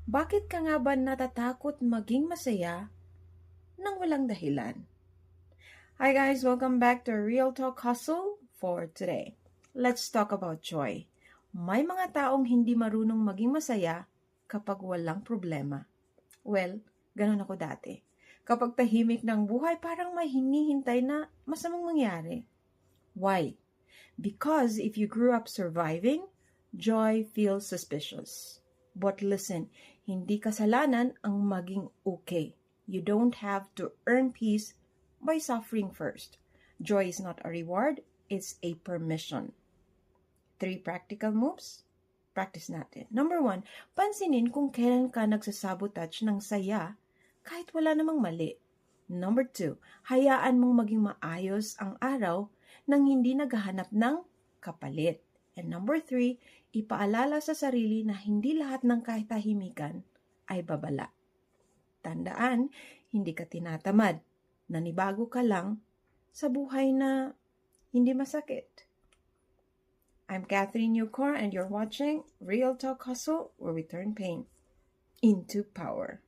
Bakit ka nga ba natatakot maging masaya nang walang dahilan? Hi guys, welcome back to Real Talk Hustle for today. Let's talk about joy. May mga taong hindi marunong maging masaya kapag walang problema. Well, ganun ako dati. Kapag tahimik ng buhay, parang may hinihintay na masamang mangyari. Why? Because if you grew up surviving, joy feels suspicious. But listen, hindi kasalanan ang maging okay. You don't have to earn peace by suffering first. Joy is not a reward, it's a permission. 3 practical moves? Practice natin. Number 1, pansinin kung kailan ka nagsasabotage ng saya kahit wala namang mali. Number 2, hayaan mong maging maayos ang araw nang hindi naghahanap ng kapalit. And number 3, ipaalala sa sarili na hindi lahat ng kahitahimikan ay babala. Tandaan, hindi ka tinatamad. Nanibago ka lang sa buhay na hindi masakit. I'm Catherine Newcor and you're watching Real Talk Hustle, where we turn pain into power.